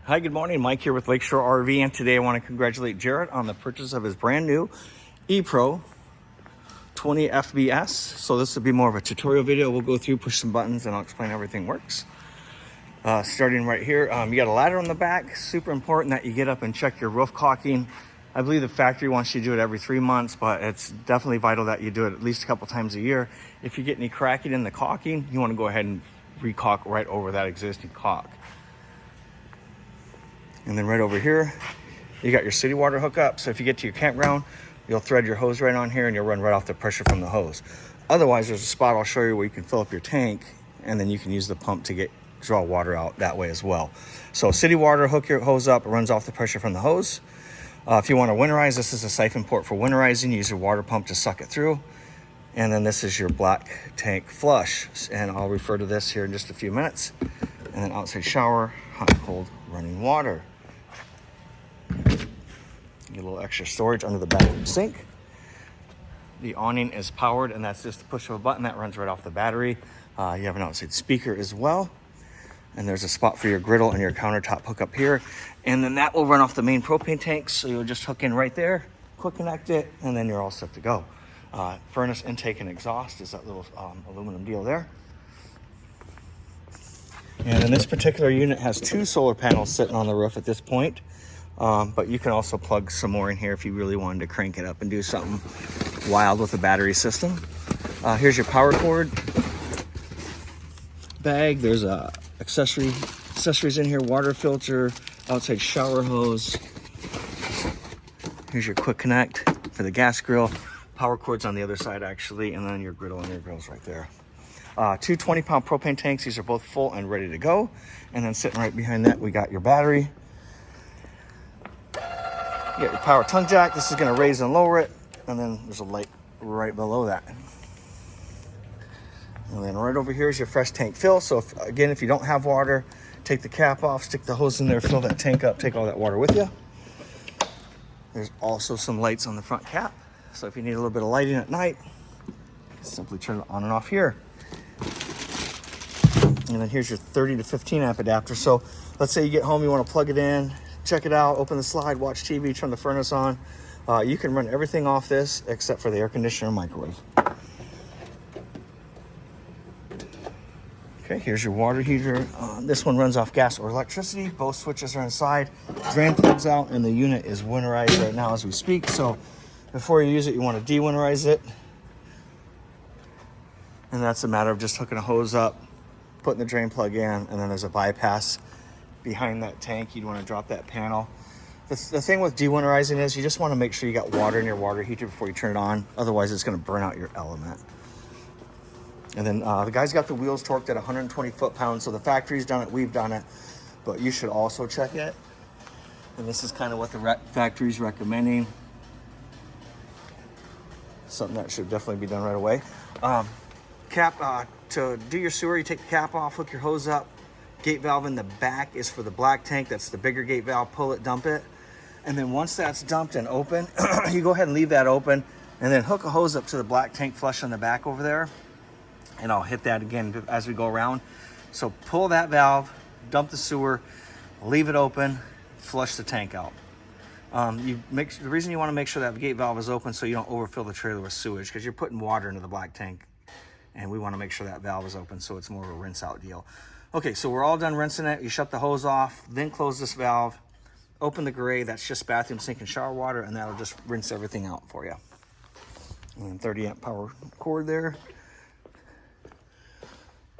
Hi, good morning. Mike here with Lakeshore RV, and today I want to congratulate Jarrett on the purchase of his brand new ePro 20 FBS. So this will be more of a tutorial video. We'll go through, push some buttons, and I'll explain how everything works. Starting right here, you got a ladder on the back. Super important that you get up and check your roof caulking. I believe the factory wants you to do it every 3 months, but it's definitely vital that you do it at least a couple times a year. If you get any cracking in the caulking, you want to go ahead and re-caulk right over that existing caulk. And then right over here, you got your city water hookup. So if you get to your campground, you'll thread your hose right on here and you'll run right off the pressure from the hose. Otherwise, there's a spot I'll show you where you can fill up your tank and then you can use the pump to draw water out that way as well. So city water, hook your hose up, it runs off the pressure from the hose. If you want to winterize, this is a siphon port for winterizing. You use your water pump to suck it through. And then this is your black tank flush. And I'll refer to this here in just a few minutes. And then outside shower, hot and cold running water. Get a little extra storage under the bathroom sink. The awning is powered, and that's just the push of a button that runs right off the battery. You have an outside speaker as well. And there's a spot for your griddle and your countertop hookup here. And then that will run off the main propane tank. So you'll just hook in right there, quick connect it, and then you're all set to go. Furnace intake and exhaust is that little aluminum deal there. And then this particular unit has 2 solar panels sitting on the roof at this point. But you can also plug some more in here if you really wanted to crank it up and do something wild with the battery system. Here's your power cord bag. There's accessories in here, water filter, outside shower hose. Here's your quick connect for the gas grill. Power cords on the other side actually, and then your griddle and your grill's right there. 2 20-pound propane tanks. These are both full and ready to go. And then sitting right behind that, we got your battery. You got your power tongue jack. This is going to raise and lower it. And then there's a light right below that. And then right over here is your fresh tank fill. So if you don't have water, take the cap off, stick the hose in there, fill that tank up, take all that water with you. There's also some lights on the front cap. So if you need a little bit of lighting at night, simply turn it on and off here. And then here's your 30 to 15 amp adapter. So let's say you get home, you want to plug it in, check it out, open the slide, watch TV, turn the furnace on. You can run everything off this except for the air conditioner and microwave. Okay, here's your water heater. This one runs off gas or electricity. Both switches are inside. Drain plugs out, and the unit is winterized right now as we speak. So before you use it, you want to de-winterize it. And that's a matter of just hooking a hose up, putting the drain plug in, and then there's a bypass behind that tank. You'd want to drop that panel. The thing with de-winterizing is you just want to make sure you got water in your water heater before you turn it on. Otherwise, it's going to burn out your element. And then the guy's got the wheels torqued at 120 foot-pounds. So the factory's done it, we've done it, but you should also check it. And this is kind of what the factory's recommending. Something that should definitely be done right away. To do your sewer, you take the cap off, hook your hose up. Gate valve in the back is for the black tank. That's the bigger gate valve. Pull it, dump it. And then once that's dumped and open, you go ahead and leave that open and then hook a hose up to the black tank flush on the back over there. And I'll hit that again as we go around. So pull that valve, dump the sewer, leave it open, flush the tank out. The reason you want to make sure that gate valve is open so you don't overfill the trailer with sewage, because you're putting water into the black tank. And we want to make sure that valve is open so it's more of a rinse out deal. Okay, so we're all done rinsing it. You shut the hose off, then close this valve, open the gray. That's just bathroom sink and shower water, and that'll just rinse everything out for you. And then 30 amp power cord there.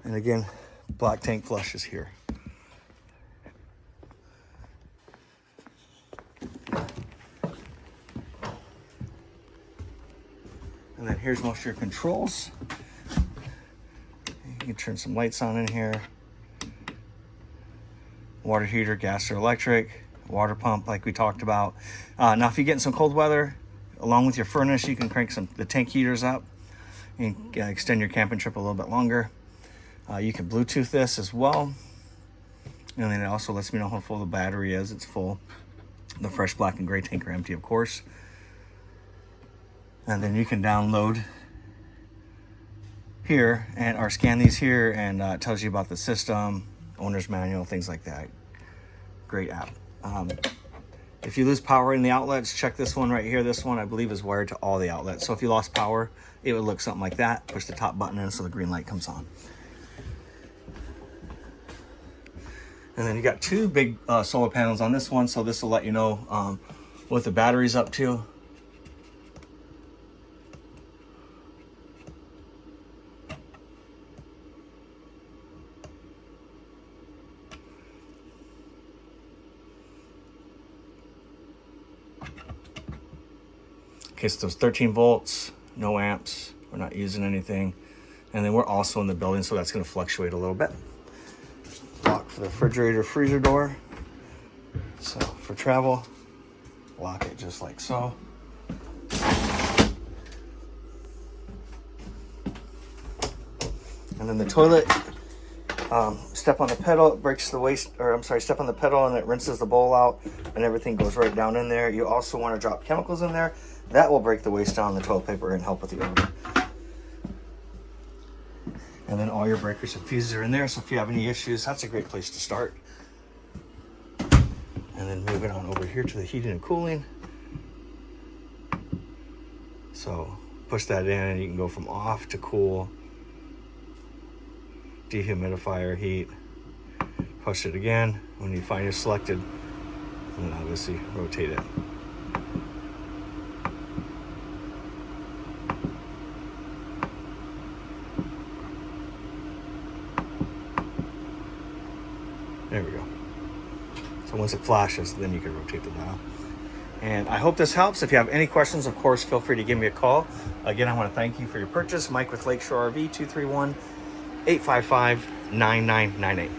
And again, black tank flush is here. And then here's most of your controls. You can turn some lights on in here. Water heater, gas or electric, water pump like we talked about. Now if you get in some cold weather, along with your furnace, you can crank the tank heaters up and extend your camping trip a little bit longer. You can Bluetooth this as well. And then it also lets me know how full the battery is. It's full. The fresh black and gray tank are empty, of course. And then you can download here or scan these here, and it tells you about the system, owner's manual, things like that. Great app. If you lose power in the outlets, check this one right here. This one, I believe, is wired to all the outlets. So if you lost power, it would look something like that. Push the top button in so the green light comes on. And then you got two big solar panels on this one. So this will let you know what the battery's up to. Okay, so there's 13 volts, no amps. We're not using anything. And then we're also in the building, so that's gonna fluctuate a little bit. Lock for the refrigerator, freezer door. So for travel, lock it just like so. And then the toilet, step on the pedal, it breaks the waste, or I'm sorry, step on the pedal and it rinses the bowl out and everything goes right down in there. You also want to drop chemicals in there. That will break the waste down the toilet paper and help with the odor. And then all your breakers and fuses are in there, so if you have any issues, that's a great place to start. And then moving on over here to the heating and cooling. So push that in and you can go from off to cool. Dehumidifier, heat. Push it again when you find it selected, and then obviously rotate it. There we go. So once it flashes, then you can rotate the dial. And I hope this helps. If you have any questions, of course, feel free to give me a call. Again, I want to thank you for your purchase. Mike with Lakeshore RV, 231-855-9998.